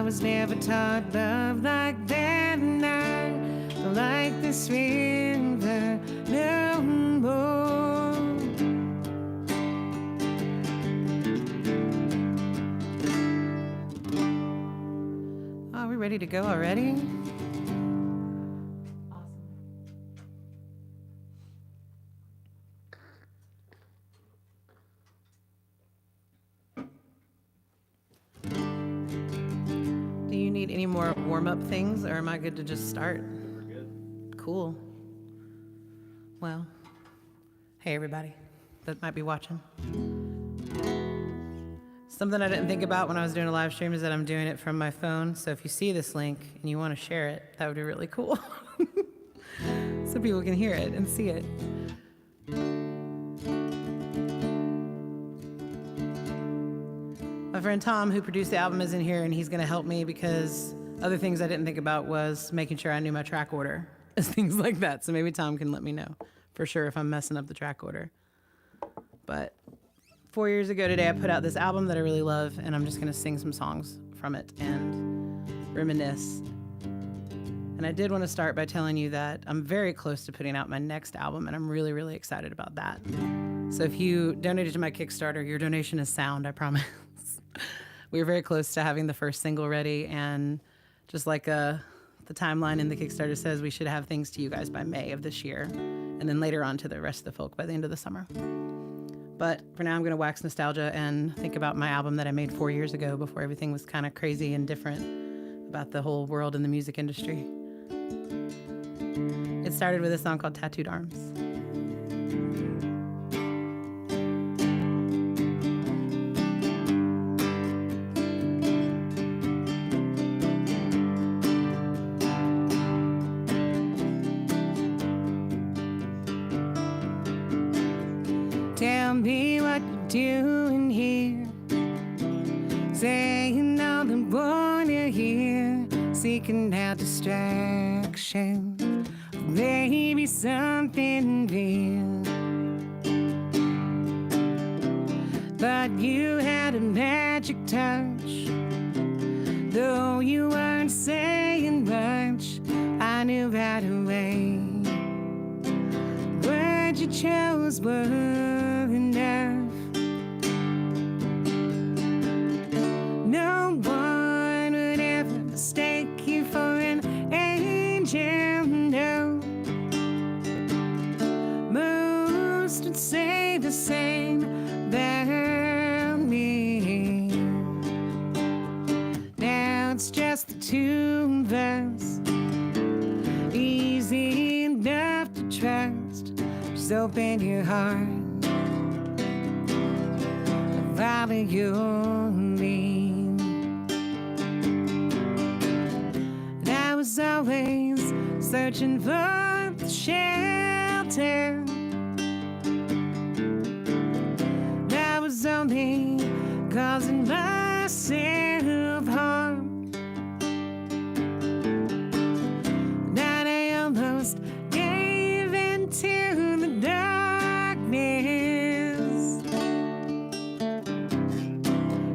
I was never taught love like that, and I don't like this river no more. Are we ready to go already? Do you need any more warm-up things, or am I good to just start? We're good. Cool. Well, hey everybody that might be watching. Something I didn't think about when I was doing a live stream is that I'm doing it from my phone, so if you see this link and you want to share it, that would be really cool. So people can hear it and see it. My friend Tom, who produced the album, is in here, and he's going to help me because other things I didn't think about was making sure I knew my track order, things like that. So maybe Tom can let me know for sure if I'm messing up the track order. But 4 years ago today, I put out this album that I really love, and I'm just going to sing some songs from it and reminisce. And I did want to start by telling you that I'm very close to putting out my next album, and I'm really, really excited about that. So if you donated to my Kickstarter, your donation is sound, I promise. We're very close to having the first single ready, and just like the timeline in the Kickstarter says, we should have things to you guys by May of this year, and then later on to the rest of the folk by the end of the summer. But for now, I'm going to wax nostalgia and think about my album that I made 4 years ago before everything was kind of crazy and different about the whole world and the music industry. It started with a song called Tattooed Arms. Tell me what you're doing here, saying all the want to hear, seeking out distraction, maybe something real. But you had a magic touch, though you weren't saying much, I knew right away. Words you chose were enough. No one would ever mistake you for an angel, no. Most would say the same about me. Now it's just the two of us, easy enough to trust. Just open your heart, follow your lead. And I was always searching for the shelter. And I was only causing myself harm. Now I almost gave in to the darkness.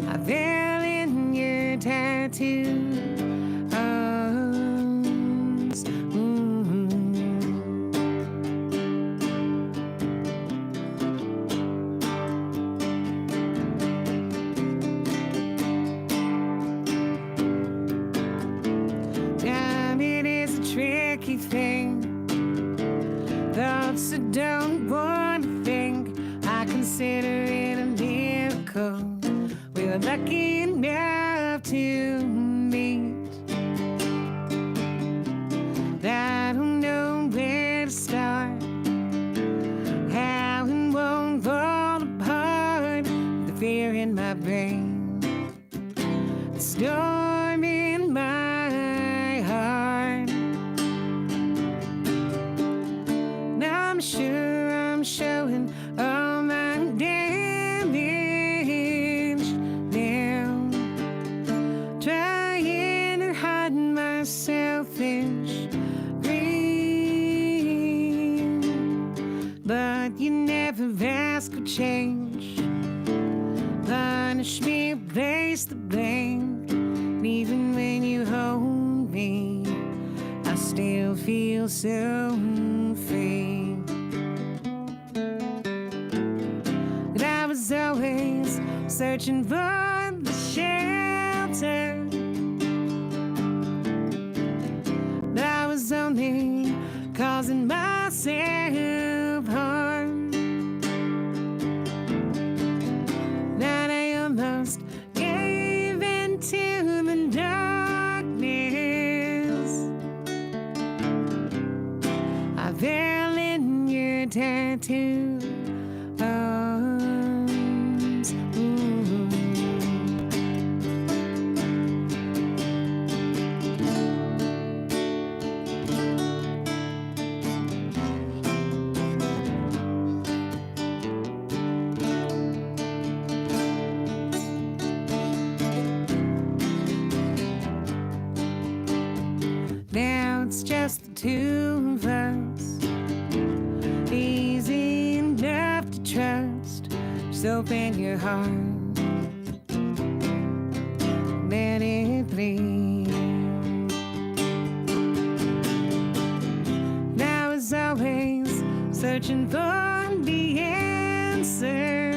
I fell in your tattooed arms. Time, it is a tricky thing. Thoughts I don't want to think, I consider it a miracle. We were lucky enough to meet. I don't know where to start, how it won't fall apart. The fear in my brain, the storm in my heart. Now I'm sure I'm showing all my damage now, trying to hide my selfish greed. But you never ask for change, punish me, place the blame, even when so free. And I was always searching for the shelter, but I was only causing myself harm. That I almost gave in to the darkness. I fell in your tattoo arms. Now it's just the two of us, easy enough to trust. Just open your heart, let it bleed. Now as always, searching for the answer.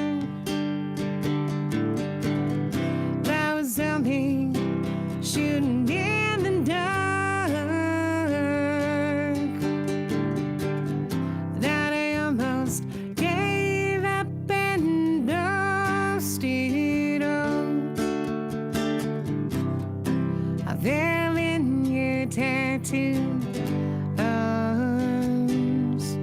I was only shooting in the dark. Them in your tattoo arms.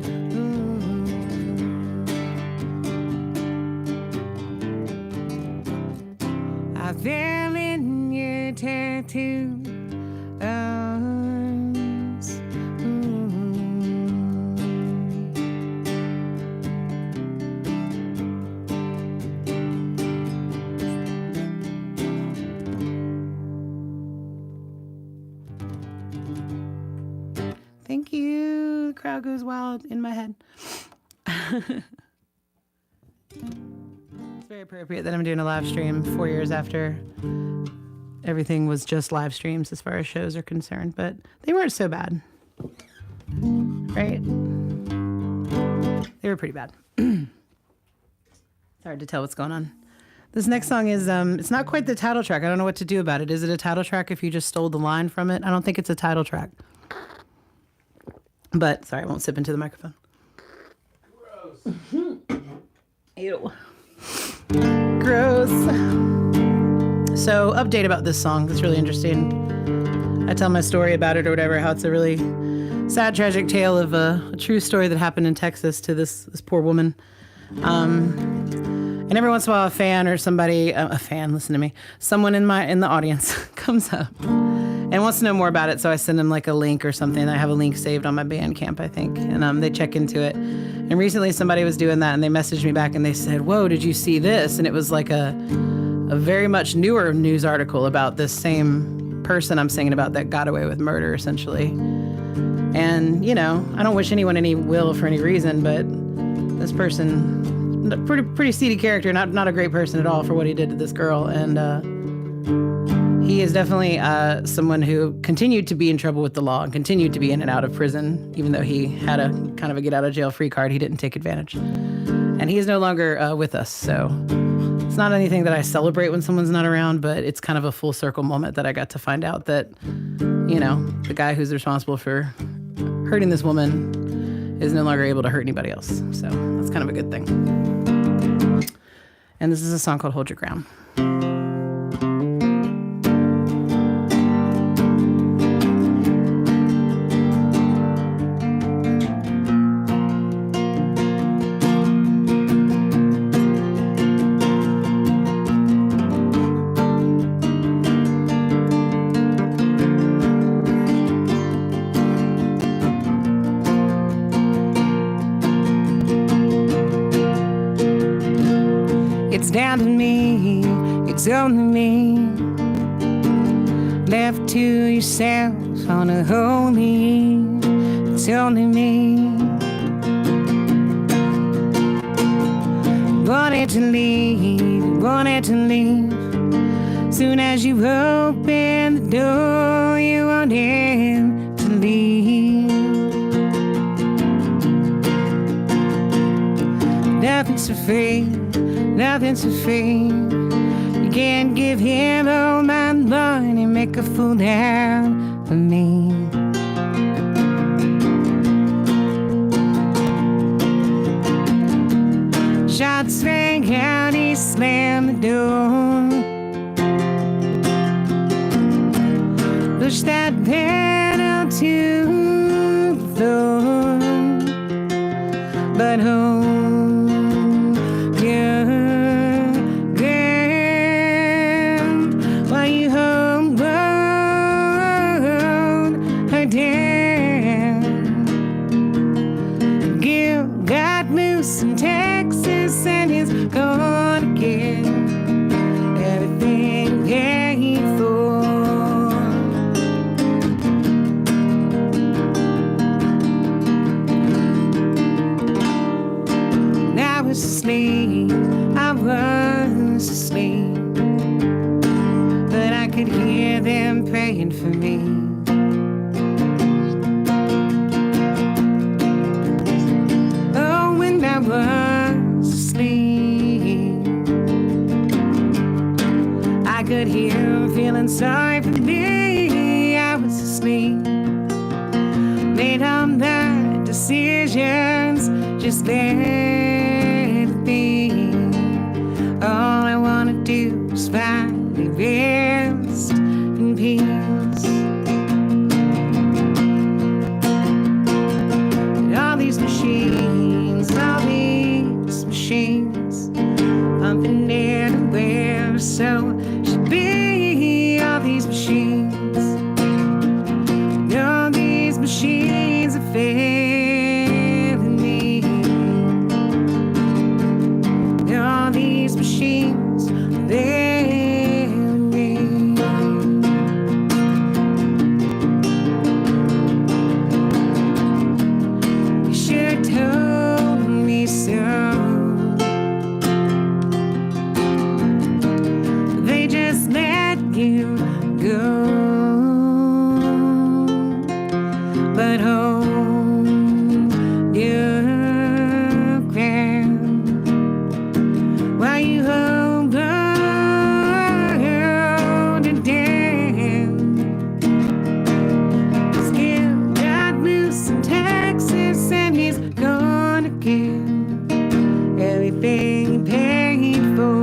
I fell in your tattoo arms. Thank you. The crowd goes wild in my head. It's very appropriate that I'm doing a live stream 4 years after everything was just live streams as far as shows are concerned, but they weren't so bad. Right? They were pretty bad. It's hard to tell what's going on. This next song is, it's not quite the title track. I don't know what to do about it. Is it a title track if you just stole the line from it? I don't think it's a title track. But, sorry, I won't sip into the microphone. Gross. Ew. Gross. So, update about this song. It's really interesting. I tell my story about it or whatever, how it's a really sad, tragic tale of a true story that happened in Texas to this poor woman. And every once in a while, a fan or somebody, listen to me, someone in the audience comes up and wants to know more about it. So I send them like a link or something. I have a link saved on my Bandcamp, I think. And they check into it. And recently somebody was doing that and they messaged me back and they said, whoa, did you see this? And it was like a very much newer news article about this same person I'm singing about that got away with murder, essentially. And, you know, I don't wish anyone any ill for any reason, but this person, pretty seedy character, not a great person at all for what he did to this girl. And he is definitely someone who continued to be in trouble with the law and continued to be in and out of prison, even though he had a kind of a get out of jail free card. He didn't take advantage. And he is no longer with us. So it's not anything that I celebrate when someone's not around, but it's kind of a full circle moment that I got to find out that, you know, the guy who's responsible for hurting this woman is no longer able to hurt anybody else. So that's kind of a good thing. And this is a song called Hold Your Ground. It's down to me, it's only me, left to yourself on a holy, it's only me. Wanted to leave, soon as you open the door, you wanted to leave. Nothing's for free, nothing's for free. You can't give him all my money, make a fool out of me. Shots rang out, he slammed the door. Push that pedal to the floor. But hold your ground while you hold her down. Gil got loose in Texas and he's gonna get everything paid for. I was asleep, but I could hear them praying for me. Oh, when I was asleep, I could hear them feeling sorry for me. I was asleep, made all the decisions, just there. All I wanna do is finally rest in peace. And all these machines, pumping everywhere, so should be all these machines. And all these machines are failing me. All these machines, they're me. You should have told me so. They just let you go. But hold your ground while you hold it down. Skip got loose in Texas and he's gonna give everything he paid for.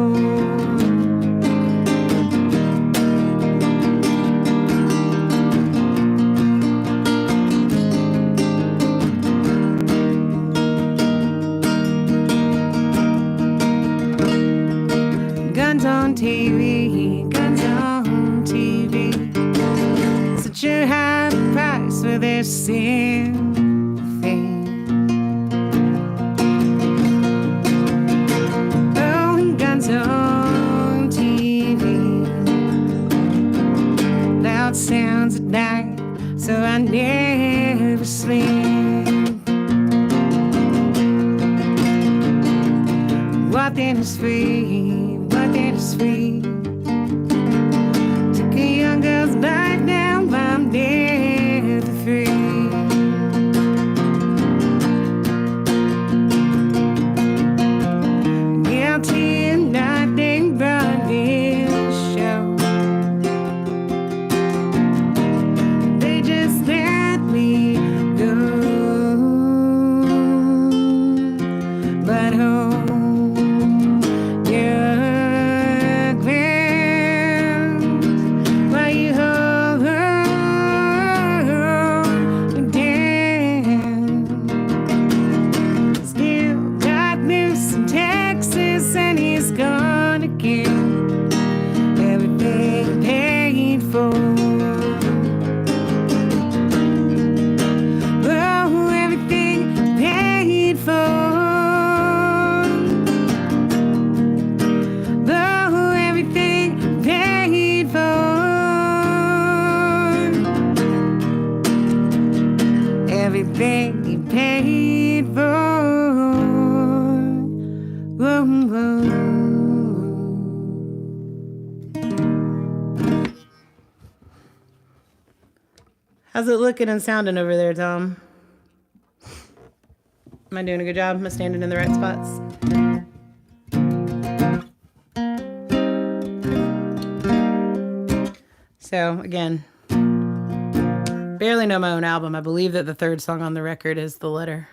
Guns on TV, guns on TV. Such a high price for their sympathy. Oh, and guns on TV. Loud sounds at night, so I never sleep. What then is free? That is free. Took a young girl's life, now I'm dead for free. Guilty and nothing but this show. They just let me go. But oh, and he's gonna get everything paid for. Oh, everything paid for. Oh, everything paid for. Everything he paid for. Whoa, whoa. How's it looking and sounding over there, Tom? Am I doing a good job? Am I standing in the right spots? So again, barely know my own album. I believe that the third song on the record is The Letter.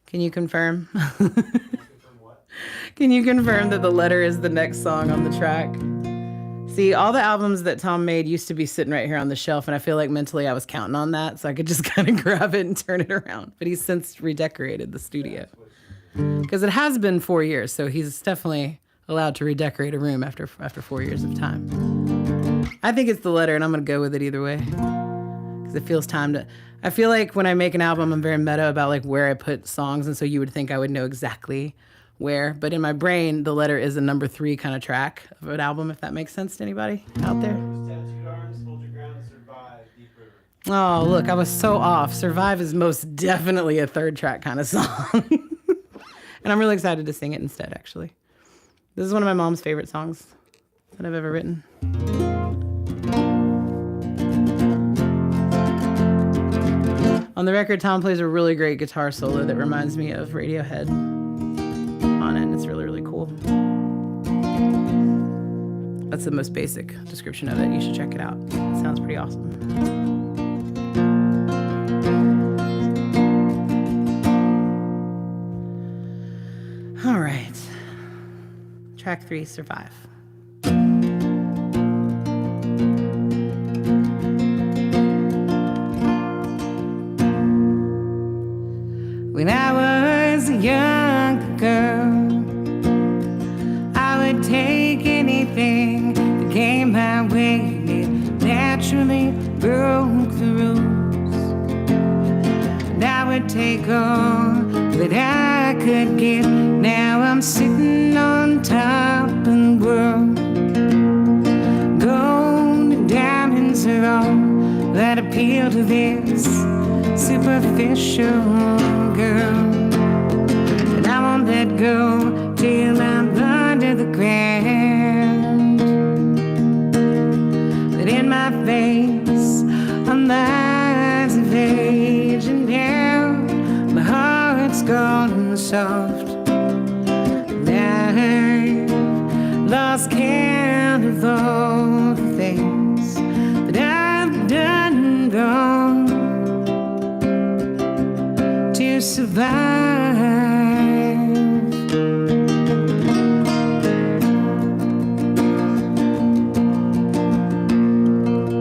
Can you confirm? Can you confirm that The Letter is the next song on the track? See, all the albums that Tom made used to be sitting right here on the shelf, and I feel like mentally I was counting on that, so I could just kind of grab it and turn it around. But he's since redecorated the studio. Because it has been 4 years, so he's definitely allowed to redecorate a room after 4 years of time. I think it's The Letter, and I'm going to go with it either way. Because it feels time to... I feel like when I make an album, I'm very meta about like where I put songs, and so you would think I would know exactly where. But in my brain, The Letter is a number 3 kind of track of an album, if that makes sense to anybody out there. Tattooed Arms, Hold Your Ground, Survive, Deep River. Oh, look, I was so off. Survive is most definitely a third track kind of song. And I'm really excited to sing it instead, actually. This is one of my mom's favorite songs that I've ever written. On the record, Tom plays a really great guitar solo that reminds me of Radiohead on it. It's really, really cool. That's the most basic description of it. You should check it out. It sounds pretty awesome. All right. Track 3, Survive. When I was a young girl, I would take anything that came my way. It naturally broke the rules. And I would take all that I could get. Now I'm sitting on top of the world. Gold and diamonds are all that appeal to this superficial girl. And I won't let go till I'm under the ground. But in my face are lines of age, and now my heart's gone soft. I've lost count of all the things that I've done wrong to survive.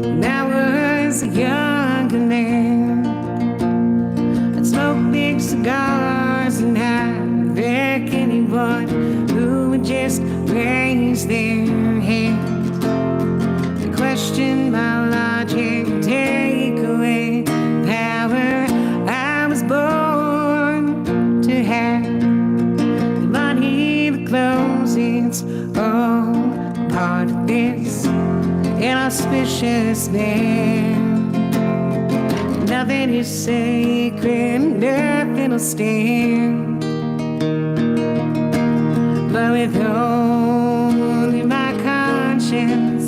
When I was a younger man, I'd smoke big cigars, and I'd wreck anyone who would just raise their hand to question my logic, take away power I was born to have. The money, the clothes, it's all part of this inauspicious land. Nothing is sacred, nothing will stand. But with only my conscience,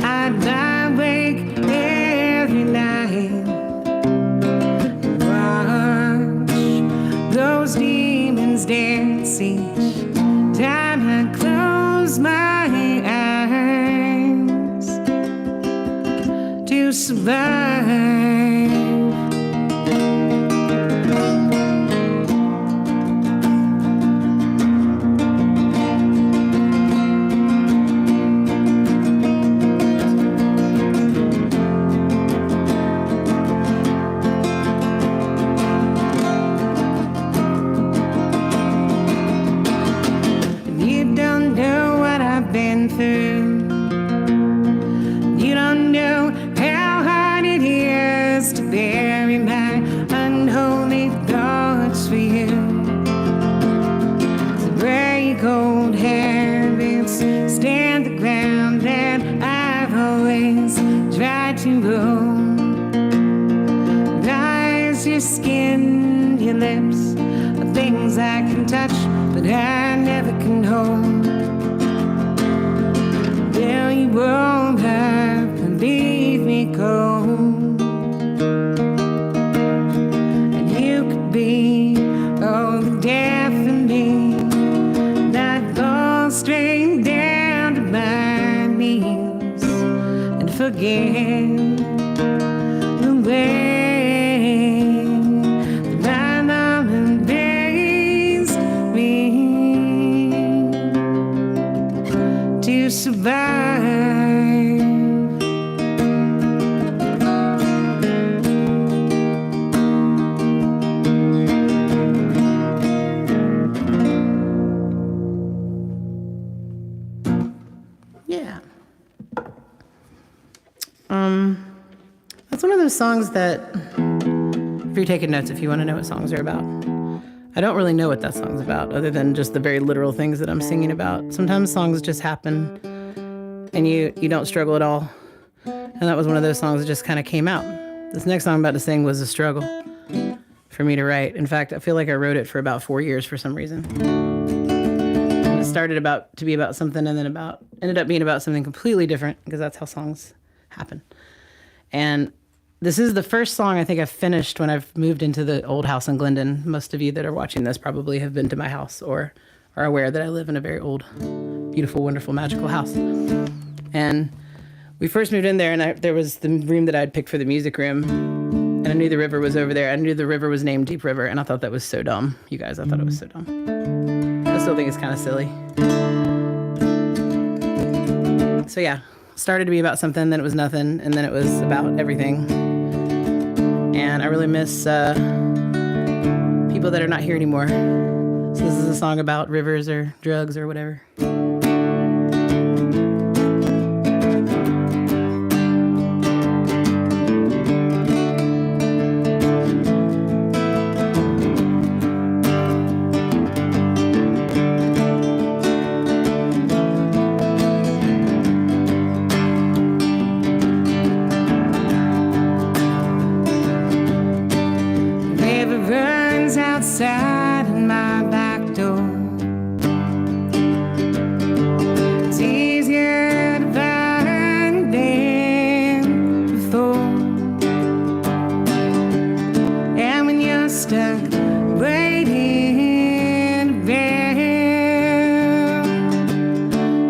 I lie awake every night and watch those demons dance each time I close my eyes to survive. Through. You don't know how hard it is to bury my unholy thoughts for you, to break old habits, stand the ground that I've always tried to roam. Rise your skin, your lips are things I can touch, but I never can hold. You won't have to leave me cold, and you could be all the death in me, not fall straight down to my knees and forget the way that love embraced me to survive. Yeah. That's one of those songs that, if you're taking notes, if you want to know what songs are about, I don't really know what that song's about, other than just the very literal things that I'm singing about. Sometimes songs just happen, and you don't struggle at all. And that was one of those songs that just kind of came out. This next song I'm about to sing was a struggle for me to write. In fact, I feel like I wrote it for about 4 years for some reason. It started to be about something, and then ended up being about something completely different, because that's how songs happen. And this is the first song I think I've finished when I've moved into the old house in Glendon. Most of you that are watching this probably have been to my house or are aware that I live in a very old, beautiful, wonderful, magical house. And we first moved in there, and there was the room that I had picked for the music room, and I knew the river was over there. I knew the river was named Deep River, and I thought that was so dumb. You guys, I thought it was so dumb. I still think it's kind of silly. So yeah, started to be about something, then it was nothing, and then it was about everything. And I really miss people that are not here anymore. So this is a song about rivers or drugs or whatever. Outside in my back door, it's easier to find than before. And when you're stuck waiting around,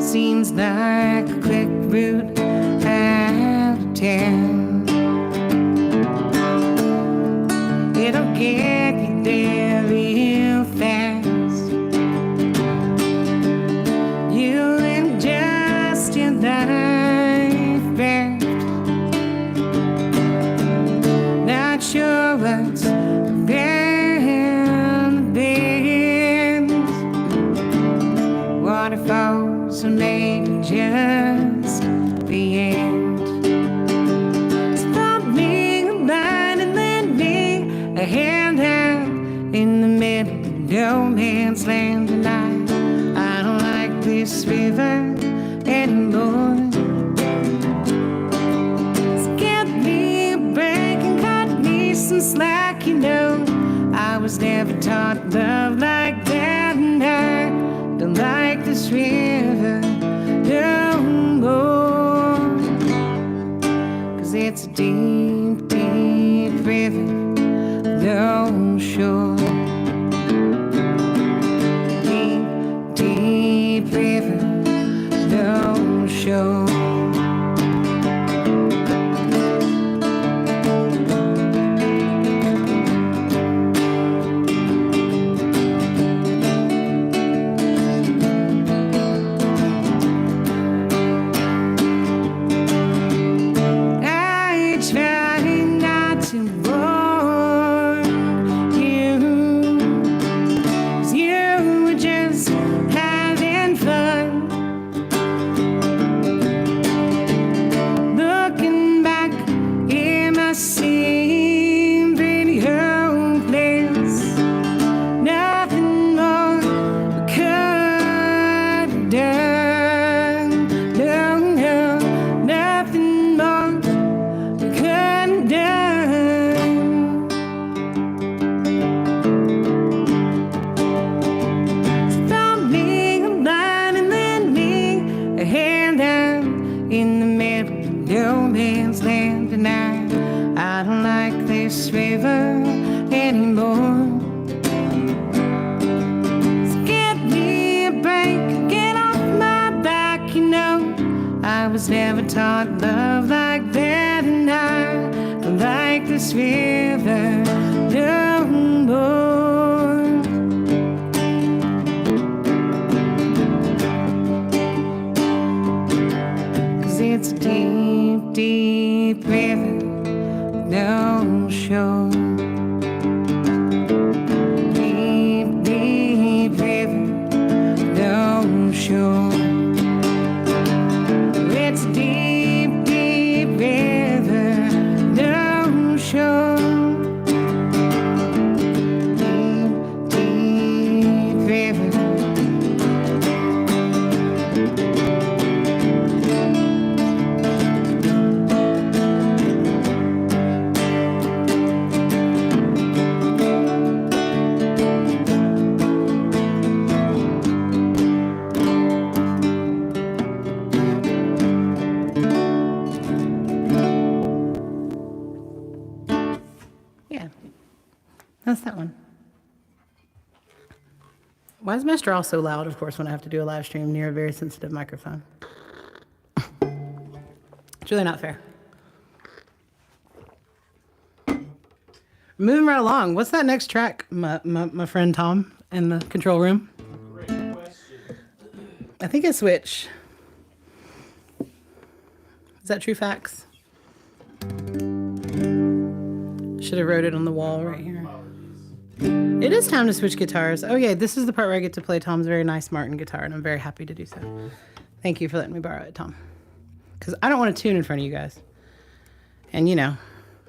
seems like a quick route out of town. It'll get you there real fast. You and just your life raft. Not sure what's around the bend. Waterfalls are maybe just the end. Stop me a line and lend me a hand out in the middle of no man's land tonight. I don't like this river anymore. So get me a break and cut me some slack. You know, I was never taught love like that, and I don't like this river no more. 'Cause it's a deep, deep river, no shore. Deep, deep river, no shore. I try not to warn you, 'cause you were just having fun. Looking back, it must seem pretty hopeless. Nothing more we could have done. No, no, nothing more we could have done. Stop me a line and lend me a hand out in the middle of no man's land tonight. I don't like this river anymore. So get me a break, get off my back. You know, I was never taught love like that, and I don't like this river no more. 'Cause it's a deep, deep river with no shore. Deep, deep river, no shore. It's a deep, deep river, no shore. Deep, deep river. Yeah, that's that one. Why is my straw so loud, of course, when I have to do a live stream near a very sensitive microphone? It's really not fair. Moving right along. What's that next track, my friend Tom in the control room? Great question. I think it's Switch. Is that true facts? Should have wrote it on the wall right here. It is time to switch guitars. Oh yeah, this is the part where I get to play Tom's very nice Martin guitar, and I'm very happy to do so. Thank you for letting me borrow it, Tom. Because I don't want to tune in front of you guys. And you know,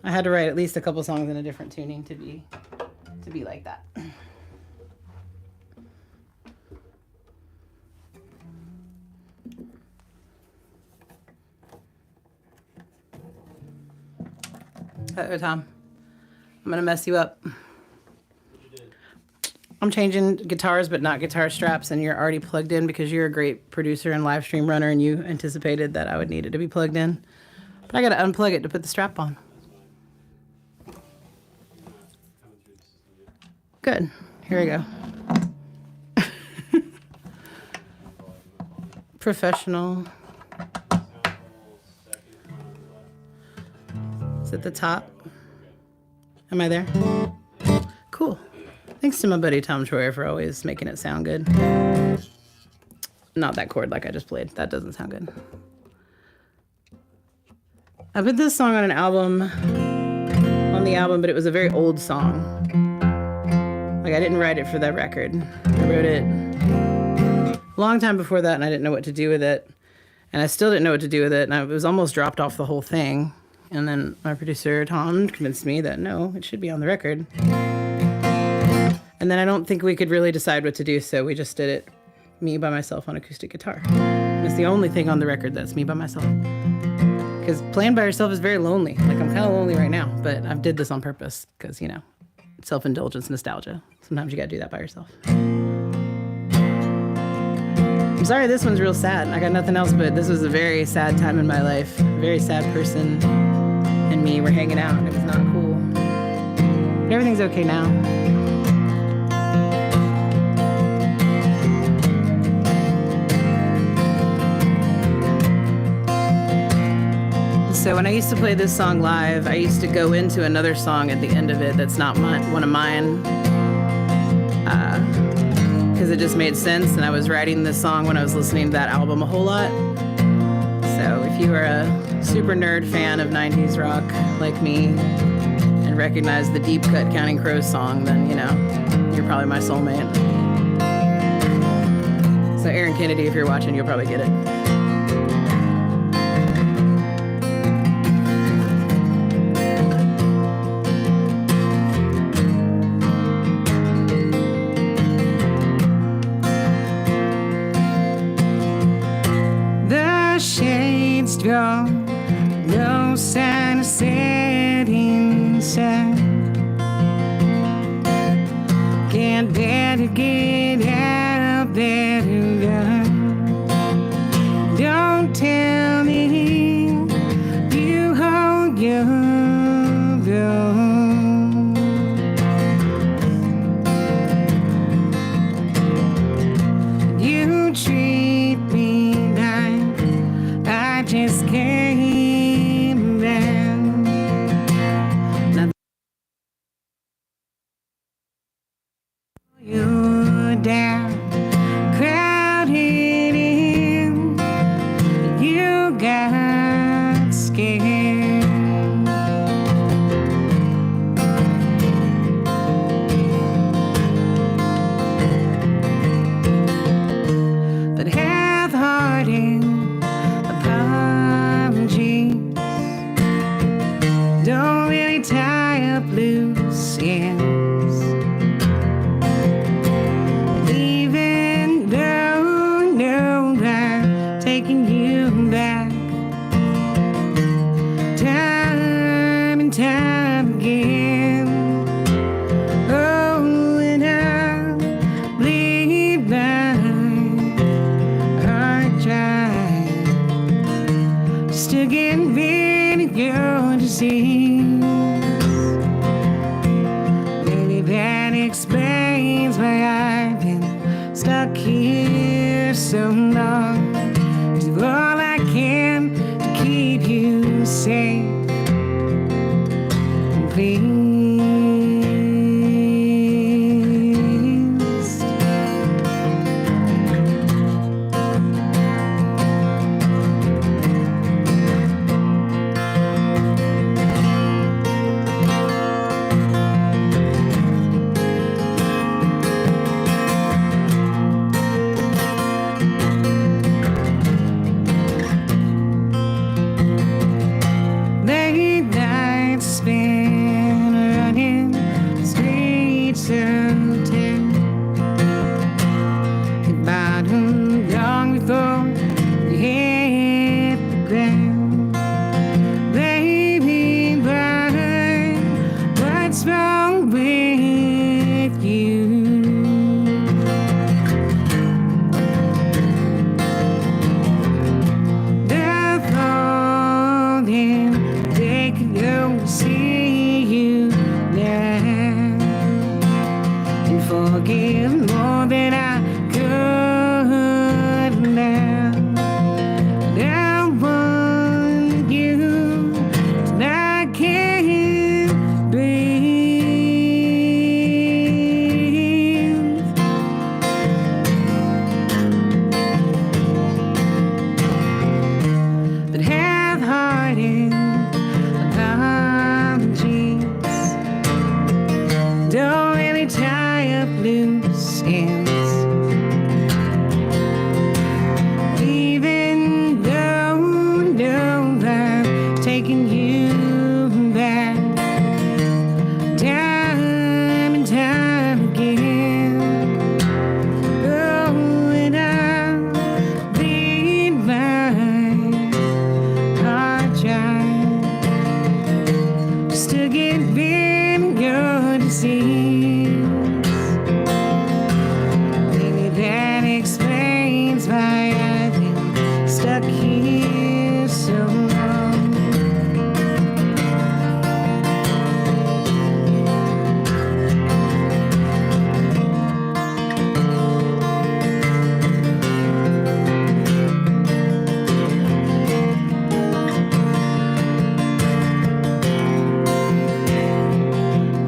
I had to write at least a couple songs in a different tuning to be like that. Uh-oh, Tom. I'm gonna mess you up. I'm changing guitars, but not guitar straps, and you're already plugged in because you're a great producer and live stream runner, and you anticipated that I would need it to be plugged in. But I gotta unplug it to put the strap on. Good. Here we go. Professional. Is it the top? Am I there? Cool. Thanks to my buddy Tom Troyer for always making it sound good. Not that chord like I just played. That doesn't sound good. I put this song on the album, but it was a very old song. Like I didn't write it for that record. I wrote it a long time before that, and I didn't know what to do with it. And I still didn't know what to do with it, and I was almost dropped off the whole thing. And then my producer, Tom, convinced me that no, it should be on the record. And then I don't think we could really decide what to do, so we just did it, me by myself on acoustic guitar. It's the only thing on the record that's me by myself. Because playing by yourself is very lonely. Like, I'm kind of lonely right now, but I did this on purpose because, you know, self-indulgence, nostalgia. Sometimes you gotta do that by yourself. I'm sorry this one's real sad. I got nothing else, but this was a very sad time in my life. A very sad person and me were hanging out, and it was not cool. But everything's okay now. So when I used to play this song live, I used to go into another song at the end of it that's not one of mine, because it just made sense, and I was writing this song when I was listening to that album a whole lot. So if you are a super nerd fan of 90s rock like me and recognize the deep cut Counting Crows song, then, you know, you're probably my soulmate. So Aaron Kennedy, if you're watching, you'll probably get it. Shades draw, no sign of setting sun. Can't bear to get out there to run. Don't tell me you hold your own. You treat me like I escape them. Now you're down, crowded in, you got scared. But half-hearted apologies don't really tie up loose ends. Even though no, I'm taking you back time and time again. Oh, and I bleed my heart dry just to get rid of your disease. Maybe that explains why I've been stuck here so long. Do all I can to keep you safe and pleased. Late nights spent running the streets of town. Hit bottom long before you hit the ground. Baby, what's wrong with you? The falling they could go see you now and forgive more than I could now. I want you till I can't breathe. But half-hearted apologies don't really tie up loose ends. Even though no, I'm taking you back time and time again. Oh, and I bleed my heart dry just to get rid of your disease. Maybe that explains why I've been stuck here so long.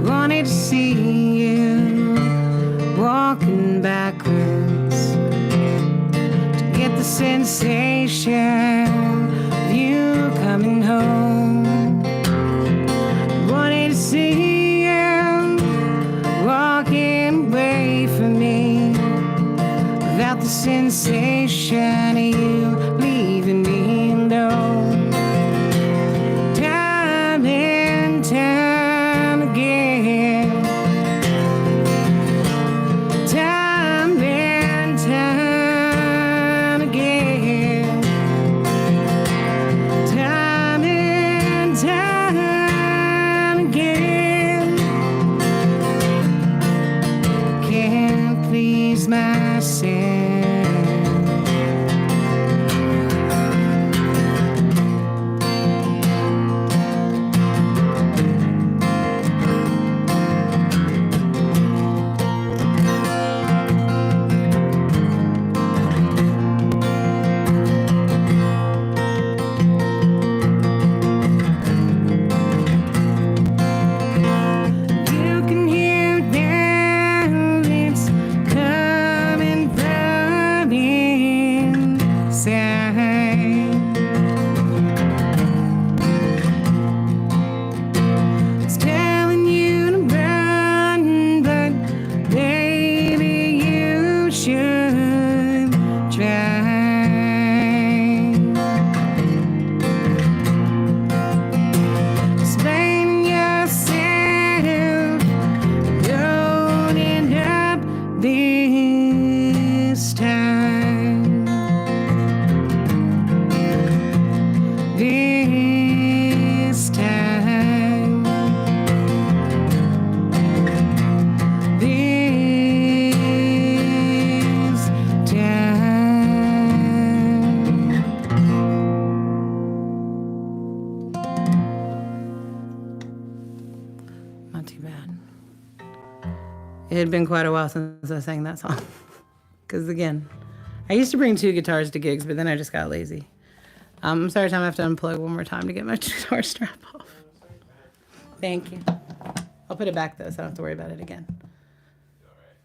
Wanted to see you walking backwards to get the sensation of you coming home. Wanted to see you walking away from me without the sensation of you leaving me alone. Time and time again. Time and time again. Time and time again. Can't please myself. It had been quite a while since I sang that song. Because again, I used to bring 2 guitars to gigs, but then I just got lazy. I'm sorry, Tom, I have to unplug one more time to get my guitar strap off. Thank you. I'll put it back though, so I don't have to worry about it again.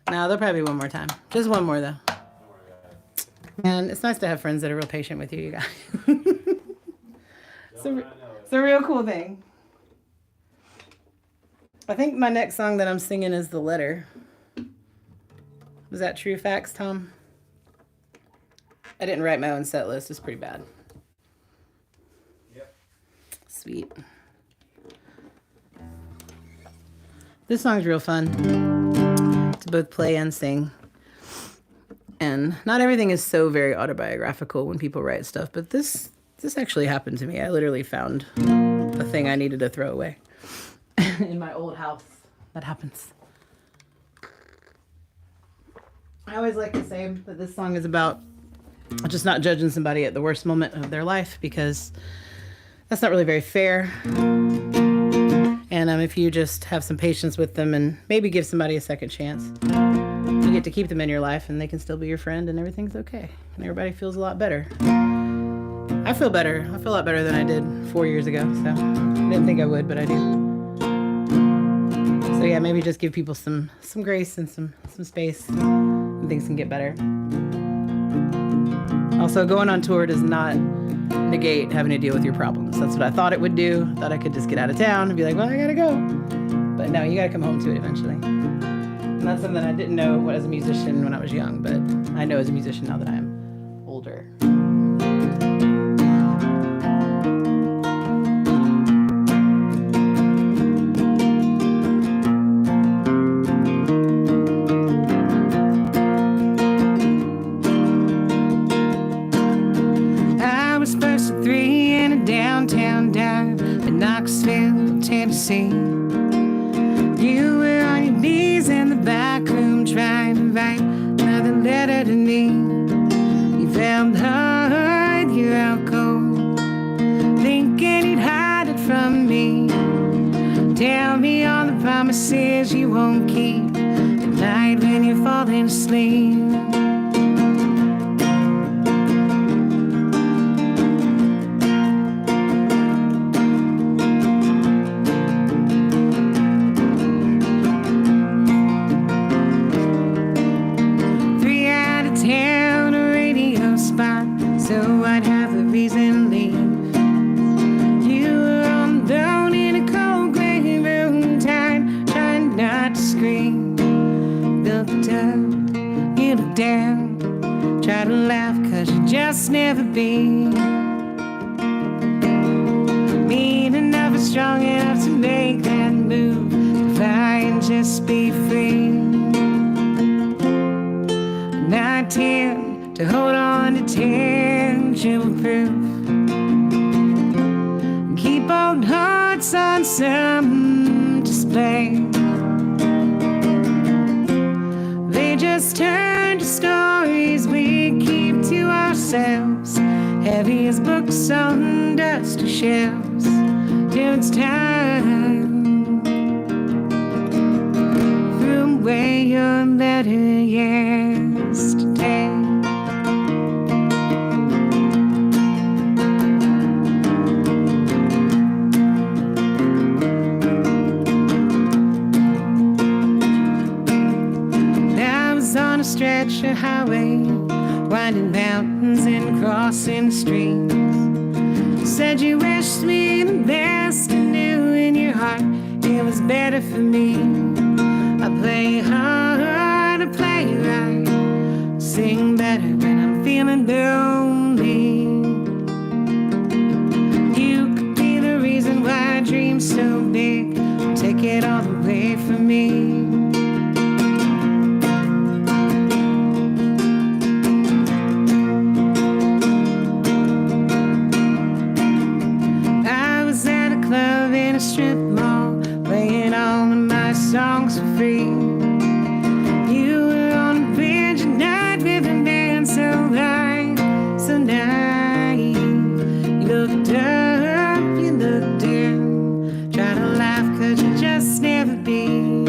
No, there'll probably be one more time. Just one more though. And it's nice to have friends that are real patient with you, you guys. It's a real cool thing. I think my next song that I'm singing is The Letter. Was that true facts, Tom? I didn't write my own set list. It's pretty bad. Yep. Sweet. This song's real fun to both play and sing. And not everything is so very autobiographical when people write stuff, but this actually happened to me. I literally found a thing I needed to throw away in my old house. That happens. I always like to say that this song is about just not judging somebody at the worst moment of their life, because that's not really very fair. And if you just have some patience with them and maybe give somebody a second chance, you get to keep them in your life and they can still be your friend and everything's okay. And everybody feels a lot better. I feel better. I feel a lot better than I did 4 years ago. So I didn't think I would, but I do. So yeah, maybe just give people some grace and some space and things can get better. Also, going on tour does not negate having to deal with your problems. That's what I thought it would do. I thought I could just get out of town and be like, well, I gotta go. But no, you gotta come home to it eventually. And that's something I didn't know as a musician when I was young, but I know as a musician now that I'm older. Tennessee. You were on your knees in the back room trying to write another letter to me. You felt hard, you're out cold, thinking you'd hide it from me. Tell me all the promises you won't keep at night when you're falling asleep. So I'd have a reason to leave. You were on alone in a cold gray room, trying not to scream. Looked up, you looked down, try to laugh cause you just never be mean enough or strong enough to make that move, to fly and just be free. And I tend to hold on to tangible proof, keep old hearts on some display. They just turn to stories we keep to ourselves, heavy as books on dusty shelves, till it's time. Threw away your letter yesterday. On a stretch of highway, winding mountains and crossing the streams. You said you wished me the best and knew in your heart it was better for me. I play hard, I play right, sing better when I'm feeling lonely. You could be the reason why I dream so big, take it all away from me. Strip mall, playing all of my songs for free. You were on a bridge at night with a man so high, so nice. You looked up, you looked down, try to laugh cause you just never be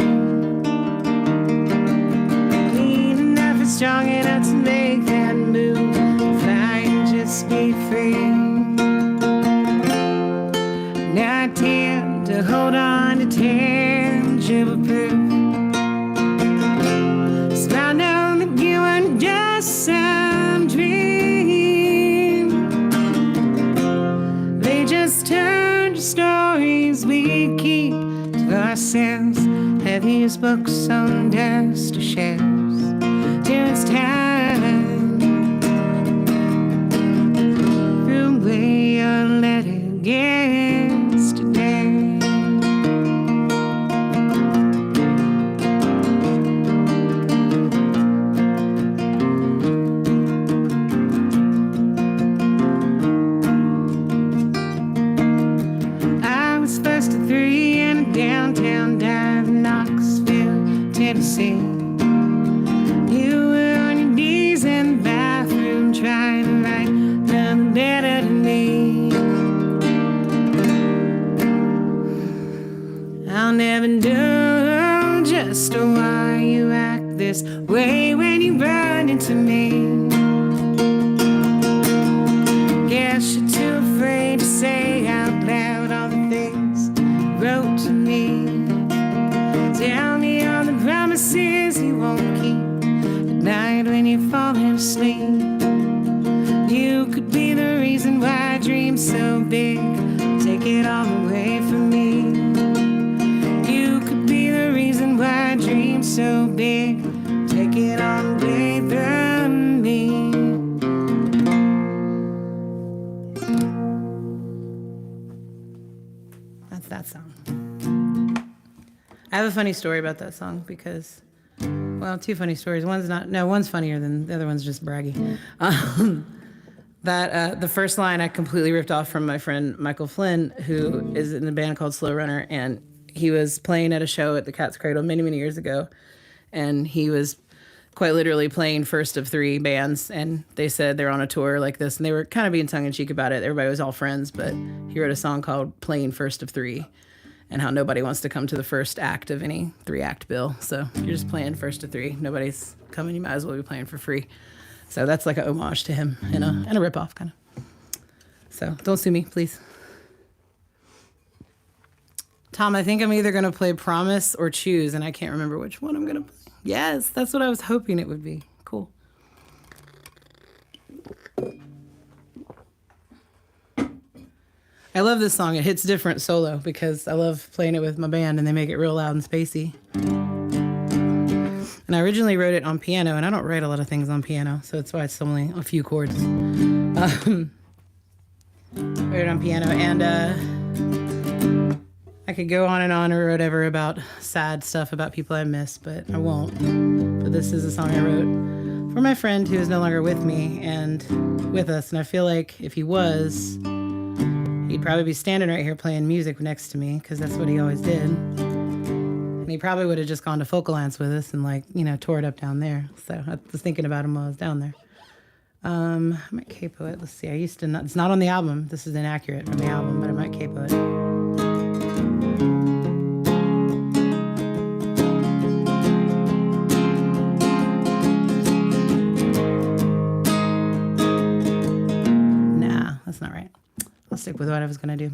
I tend to hold on to tangible proof. So I know that you weren't just some dream. They just turned to stories we keep to ourselves. Heaviest books on dusty shelves till it's time. Throw away your letter yesterday. I was first of three in a downtown dive in Knoxville, Tennessee. You were on your knees in the bathroom trying to write another letter to me. I'll never know just why you act this way when you run into me. Guess you're too afraid to say out loud all the things you wrote to me. Tell me all the promises you won't keep at night when you're falling asleep. You could be the reason why I dream so big. Take it all away from me. You could be the reason why I dream so big. Take it all away from me. That's that song. I have a funny story about that song because, well, two funny stories. One's funnier than the other one's just braggy. The first line I completely ripped off from my friend Michael Flynn, who is in a band called Slow Runner, and he was playing at a show at the Cat's Cradle many, many years ago, and he was quite literally playing first of three bands, and they said they're on a tour like this, and they were kind of being tongue-in-cheek about it. Everybody was all friends, but he wrote a song called Playing First of Three, and how nobody wants to come to the first act of any three-act bill. So you're just playing first of three. Nobody's coming. You might as well be playing for free. So that's like an homage to him and a rip-off, kind of. So don't sue me, please. Tom, I think I'm either going to play Promise or Choose, and I can't remember which one I'm going to play. Yes, that's what I was hoping it would be. Cool. I love this song. It hits different solo because I love playing it with my band and they make it real loud and spacey. And I originally wrote it on piano, and I don't write a lot of things on piano, so that's why it's only a few chords. Wrote it on piano, and I could go on and on or whatever about sad stuff about people I miss, but I won't. But this is a song I wrote for my friend who is no longer with me and with us, and I feel like if he was, he'd probably be standing right here playing music next to me, because that's what he always did. And he probably would have just gone to Focalance with us and tore it up down there. So I was thinking about him while I was down there. I might capo it. Let's see. It's not on the album. This is inaccurate from the album, but I might capo it. Nah, that's not right. I'll stick with what I was going to do.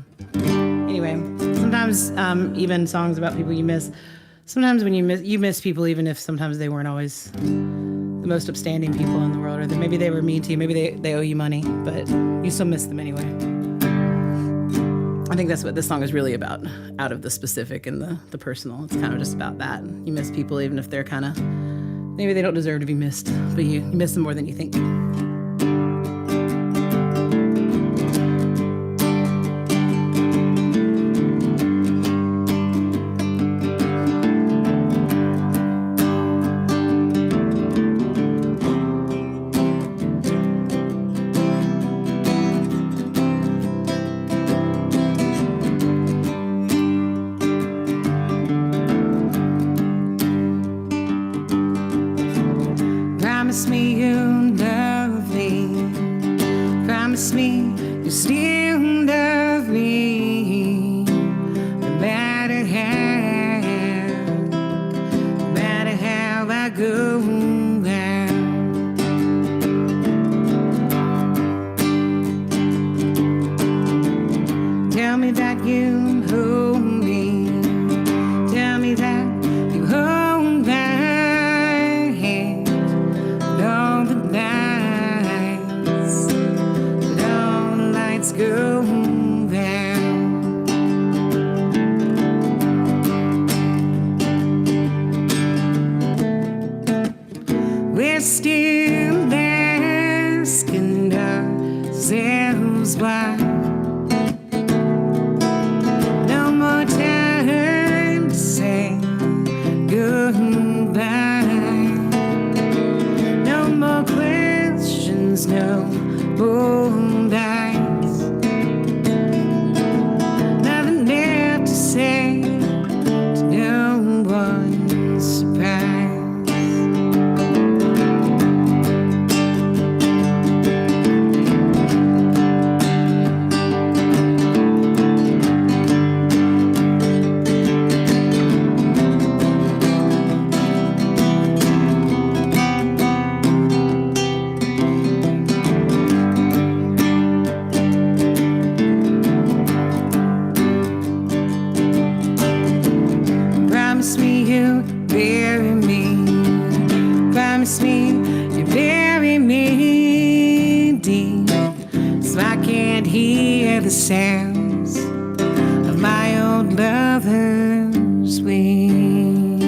Anyway, sometimes even songs about people you miss, sometimes when you miss people, even if sometimes they weren't always the most upstanding people in the world, or that maybe they were mean to you, maybe they owe you money, but you still miss them anyway. I think that's what this song is really about, out of the specific and the personal. It's kind of just about that. You miss people even if they're kind of, maybe they don't deserve to be missed, but you miss them more than you think. Promise me you'll love me that you hold me. Tell me that you hold my hand. And all the nights, but all the lights go down. We're still asking ourselves why. No more time to say goodbye. No more questions, no more lies. Nothing left to say to no one's surprise. Promise me you bury me. Promise me you bury me deep, so I can't hear the sounds of my old lover's weep.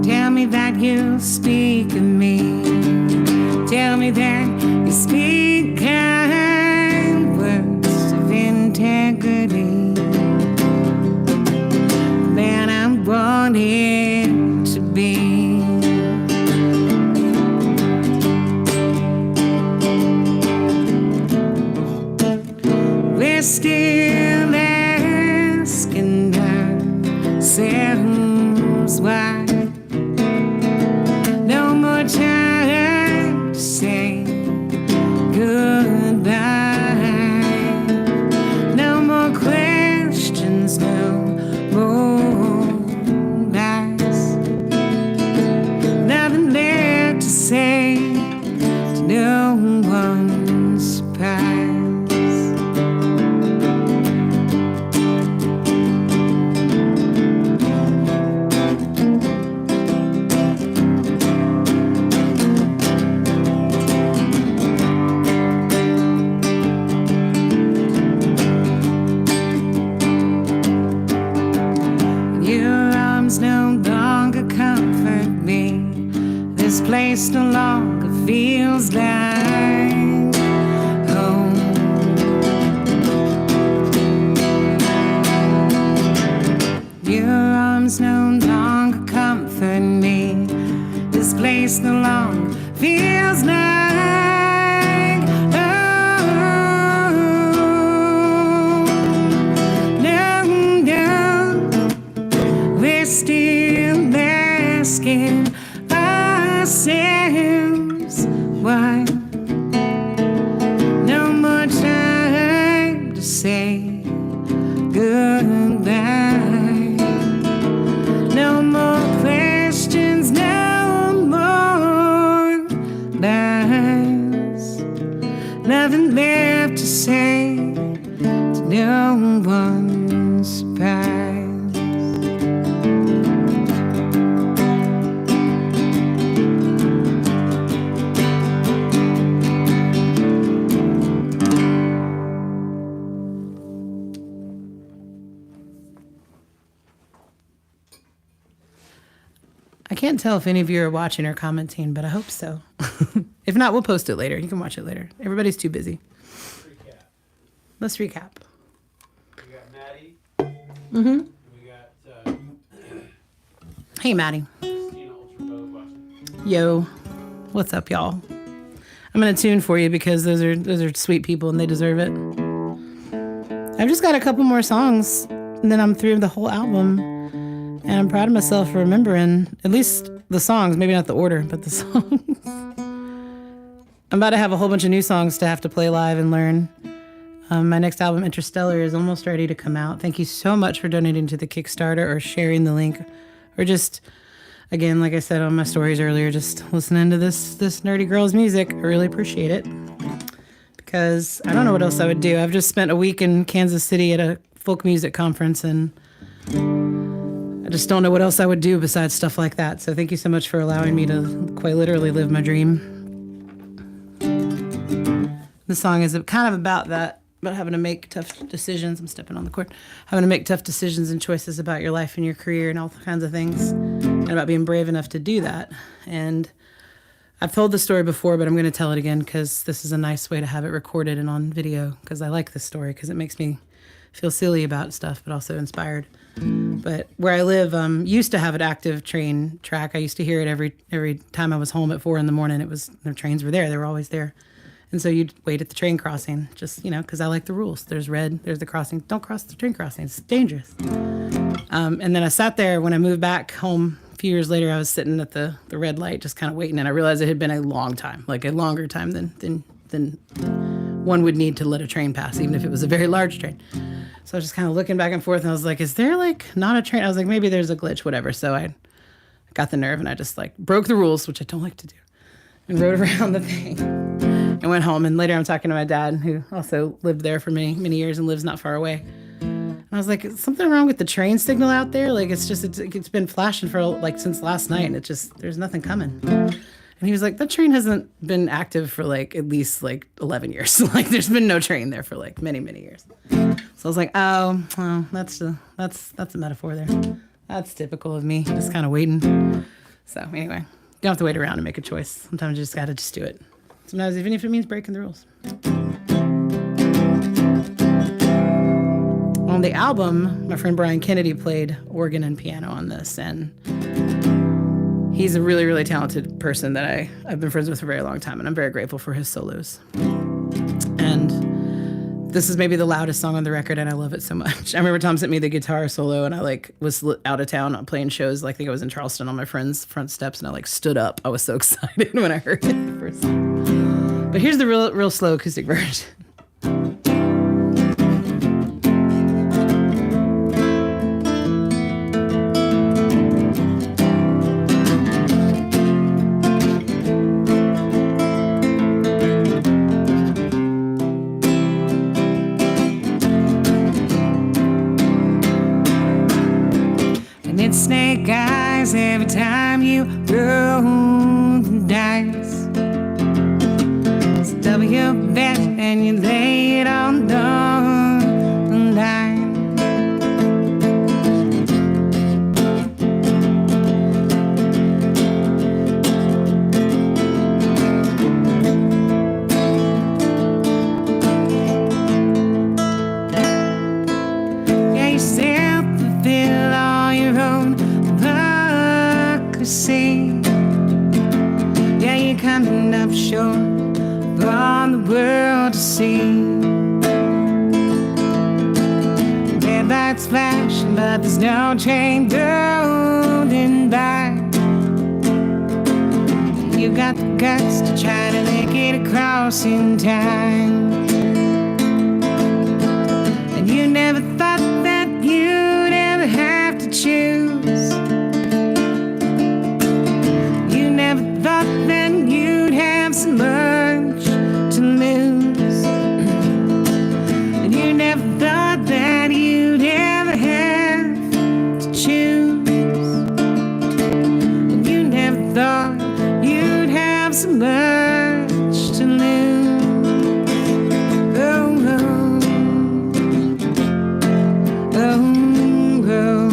Tell me that you speak of me. Tell me that you speak kind words of integrity. Man, I wanted to be. We're still asking ourselves why. No more time to say goodbye. No more questions, no more lies. Nothing left to say to no one's surprise. Your arms no longer comfort me. This place no longer feels like home. Your arms no longer comfort me. This place no longer feels like home. No, no. We're still asking ourselves why. No more time to say goodbye. No more questions, no more lies. Nothing left to say to no one's surprise. I can't tell if any of you are watching or commenting, but I hope so. If not, we'll post it later. You can watch it later. Everybody's too busy. Recap. Let's recap. We got Maddie. Mm-hmm. We got Hey, Maddie. Christina Ultra Vogue watching. Yo. What's up, y'all? I'm going to tune for you because those are sweet people and they deserve it. I've just got a couple more songs and then I'm through the whole album. And I'm proud of myself for remembering at least the songs, maybe not the order, but the songs. I'm about to have a whole bunch of new songs to have to play live and learn. My next album, Interstellar, is almost ready to come out. Thank you so much for donating to the Kickstarter or sharing the link or just Again, like I said on my stories earlier, just listening to this nerdy girl's music, I really appreciate it. Because I don't know what else I would do. I've just spent a week in Kansas City at a folk music conference, and I just don't know what else I would do besides stuff like that. So thank you so much for allowing me to quite literally live my dream. This song is kind of about that, about having to make tough decisions. I'm stepping on the cord. Having to make tough decisions and choices about your life and your career and all kinds of things, and about being brave enough to do that. And I've told the story before, but I'm going to tell it again because this is a nice way to have it recorded and on video, because I like this story because it makes me feel silly about stuff, but also inspired. But where I live, used to have an active train track. I used to hear it every time I was home at 4 a.m. The trains were there. They were always there. And so you'd wait at the train crossing, just, because I like the rules. There's red, there's the crossing. Don't cross the train crossing. It's dangerous. And then I sat there when I moved back home a few years later. I was sitting at the red light, just kind of waiting. And I realized it had been a long time, like a longer time than one would need to let a train pass, even if it was a very large train. So I was just kind of looking back and forth, and I was like, is there not a train? I was like, maybe there's a glitch, whatever. So I got the nerve, and I just broke the rules, which I don't like to do, and rode around the thing and went home. And later I'm talking to my dad, who also lived there for many, many years and lives not far away. And I was like, is something wrong with the train signal out there? It's been flashing for since last night, and there's nothing coming. And he was like, that train hasn't been active for at least 11 years. So there's been no train there for many, many years. So I was like, oh, well, that's a metaphor there. That's typical of me, just kind of waiting. So anyway, you don't have to wait around and make a choice. Sometimes you just got to just do it. Sometimes even if it means breaking the rules. On the album, my friend Brian Kennedy played organ and piano on this, and he's a really, really talented person that I've been friends with for a very long time, and I'm very grateful for his solos. And this is maybe the loudest song on the record, and I love it so much. I remember Tom sent me the guitar solo, and I was out of town playing shows. I think I was in Charleston on my friend's front steps, and I stood up. I was so excited when I heard it the first time. But here's the real slow acoustic version. Snake eyes every time you roll the dice. So double your bet and you lay it on the line. Yeah, you self-fulfill all your own prophecy. Yeah, you're coming up short for all the world to see. Red lights flashing, but there's no train going by. You got the guts to try to make it across in time. And you never thought that you'd ever have to choose. You never thought that you'd have so much to lose. And you never thought that you'd ever have to choose. And you never thought you'd have so much to lose. Oh, oh, oh, oh.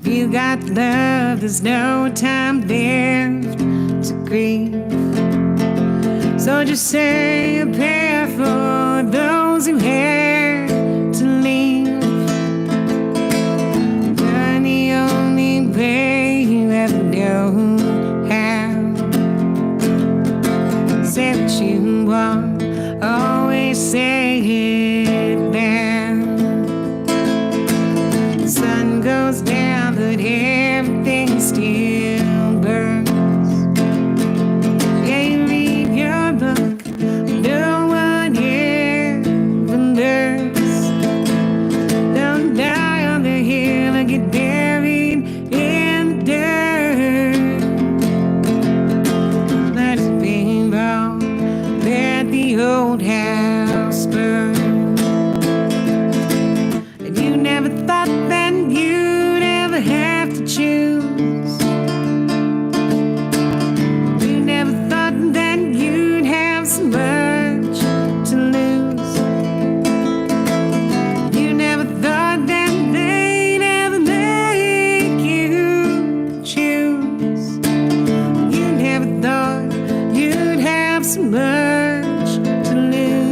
You got love, there's no time left to grieve. So just say a prayer for those who had to leave. You're the only way you ever know how. Say what you want, always say it now. The sun goes down, but everything's the old house burned. And you never thought that you'd ever have to choose. You never thought that you'd have so much to lose. You never thought that they'd ever make you choose. You never thought you'd have so much to lose.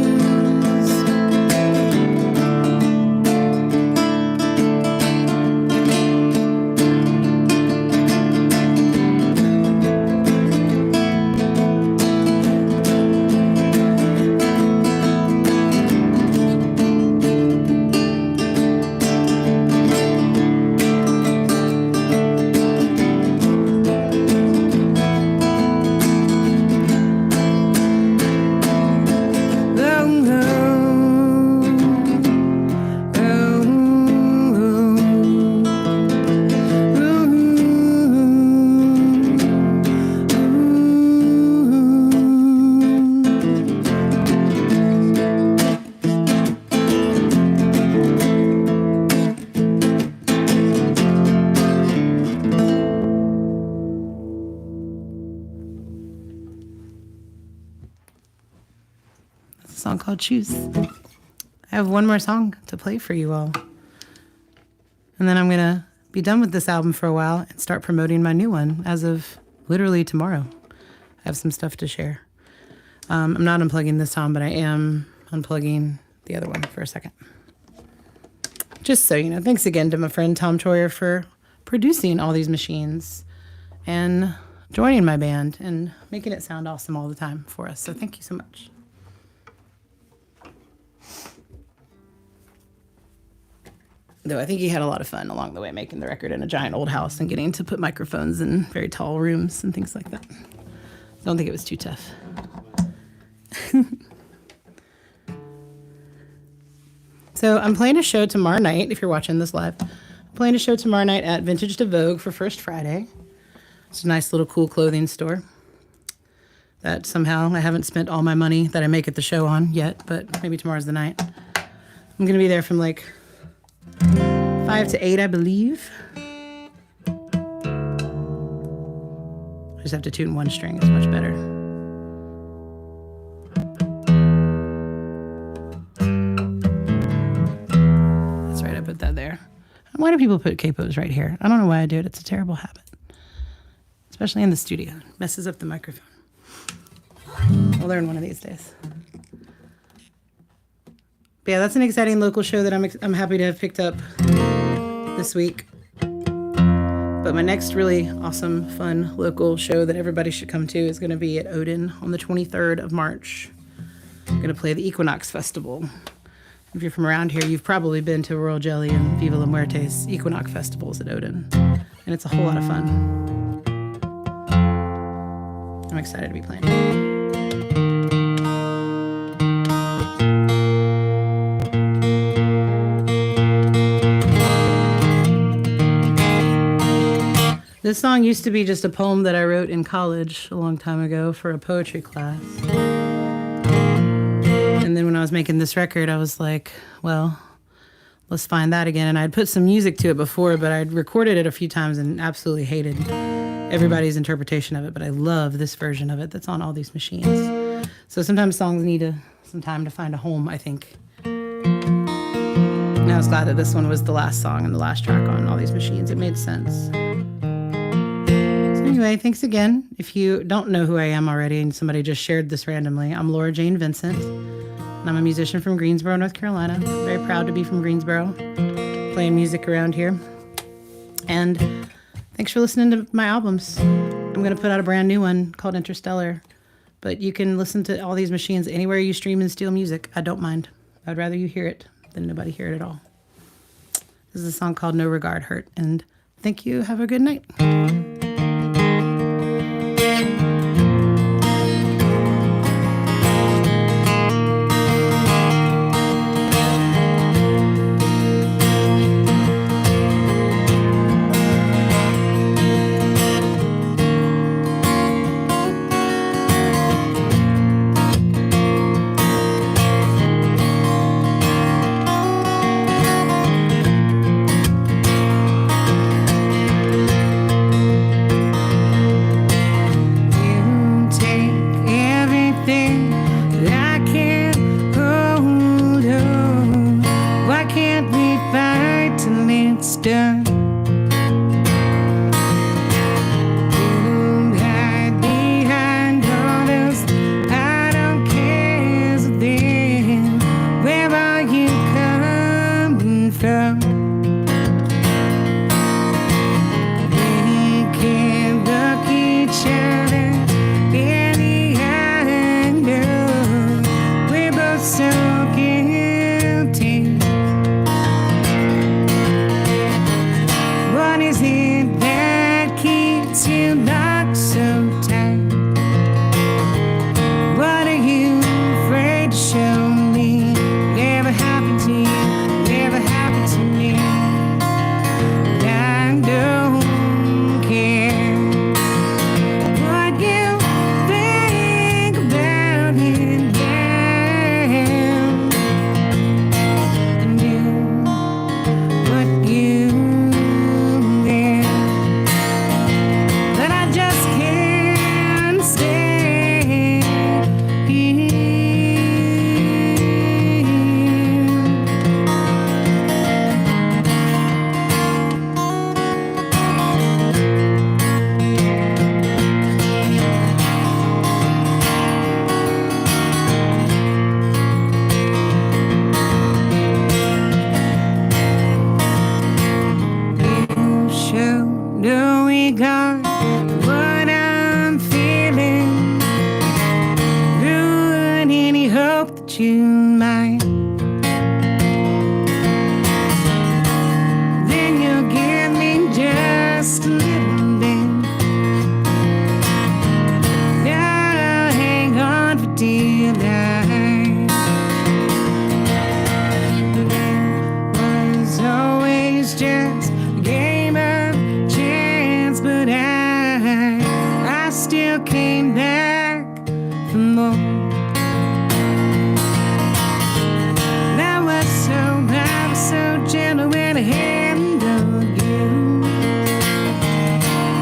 That's a song called Choose. I have one more song to play for you all. And then I'm going to be done with this album for a while and start promoting my new one as of literally tomorrow. I have some stuff to share. I'm not unplugging this time, but I am unplugging the other one for a second. Just so you know, thanks again to my friend Tom Troyer for producing all these machines and joining my band and making it sound awesome all the time for us. So thank you so much. Though I think he had a lot of fun along the way making the record in a giant old house and getting to put microphones in very tall rooms and things like that. I don't think it was too tough. So I'm playing a show tomorrow night, if you're watching this live. I'm playing a show tomorrow night at Vintage to Vogue for First Friday. It's a nice little cool clothing store that somehow I haven't spent all my money that I make at the show on yet, but maybe tomorrow's the night. I'm going to be there from like 5 to 8, I believe. I just have to tune one string. It's much better. That's right, I put that there. Why do people put capos right here? I don't know why I do it. It's a terrible habit. Especially in the studio. It messes up the microphone. I'll learn one of these days. But yeah, that's an exciting local show that I'm happy to have picked up this week. But my next really awesome, fun local show that everybody should come to is going to be at Odin on the 23rd of March. I'm going to play the Equinox Festival. If you're from around here, you've probably been to Royal Jelly and Viva La Muerte's Equinox Festivals at Odin. And it's a whole lot of fun. I'm excited to be playing. This song used to be just a poem that I wrote in college a long time ago for a poetry class. And then when I was making this record, I was like, well, let's find that again. And I'd put some music to it before, but I'd recorded it a few times and absolutely hated everybody's interpretation of it. But I love this version of it that's on all these machines. So sometimes songs need some time to find a home, I think. And I was glad that this one was the last song and the last track on all these machines. It made sense. Anyway, thanks again. If you don't know who I am already and somebody just shared this randomly, I'm Laura Jane Vincent, and I'm a musician from Greensboro, North Carolina. Very proud to be from Greensboro, playing music around here. And thanks for listening to my albums. I'm going to put out a brand new one called Interstellar, but you can listen to all these machines anywhere you stream and steal music. I don't mind. I'd rather you hear it than nobody hear it at all. This is a song called No Regard Hurt, and thank you. Have a good night. would you mind? Then you'll give me just a little bit. Now hang on for dear life. It was always just a game of chance, but I still came back for more. I was so gentle when I handled you.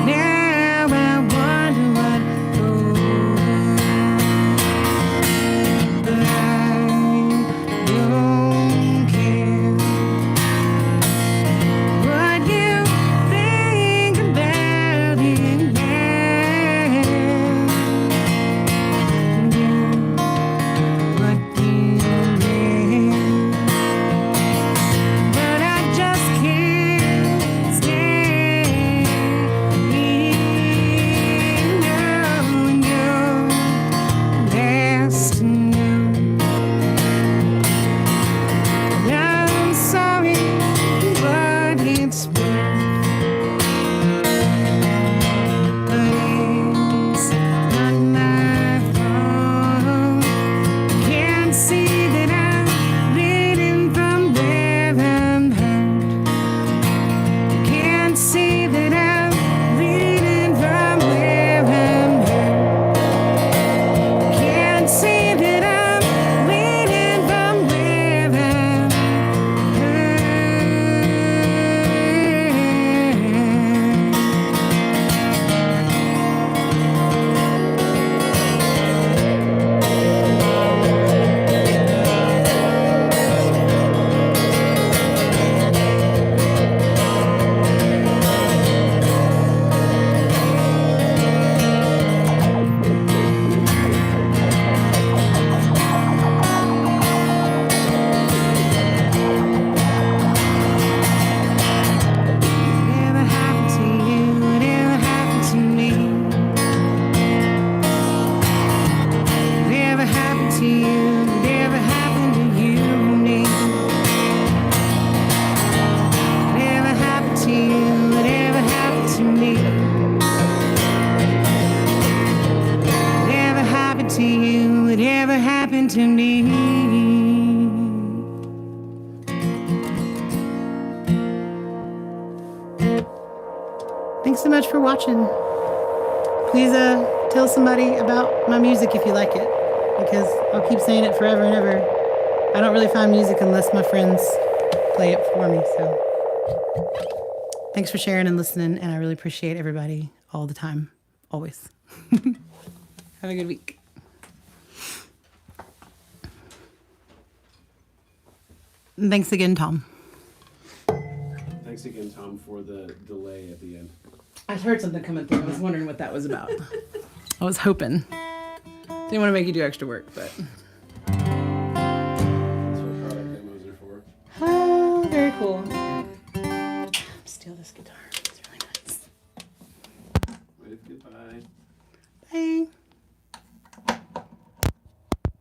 Now I wonder what for. But I don't care what you think about it now. What do you but I just can't stay here knowing you're best to know. I'm sorry, but it's worth. But it's not my fault. Can't see that I'm bleeding from where I'm hurt. Can't see that I'm bleeding from where I'm hurt. Can't see that I'm bleeding from where I'm hurt. Whatever happened to you? Whatever happened to me? Whatever happened to you? Whatever happened to you and me? Whatever happened to you? Whatever happened to me? Whatever happened to you? Whatever happened to me? Thanks so much for watching. Please tell somebody about my music if you like it, because I'll keep saying it forever and ever. I don't really find music unless my friends play it for me. So thanks for sharing and listening, and I really appreciate everybody all the time, always. Have a good week. And thanks again, Tom. Thanks again, Tom, for the delay at the end. I heard something coming through. I was wondering what that was about. I was hoping. Didn't want to make you do extra work, but. That's what product demos are for. Oh, very cool. Steal this guitar. It's really nice. Wave goodbye. Bye.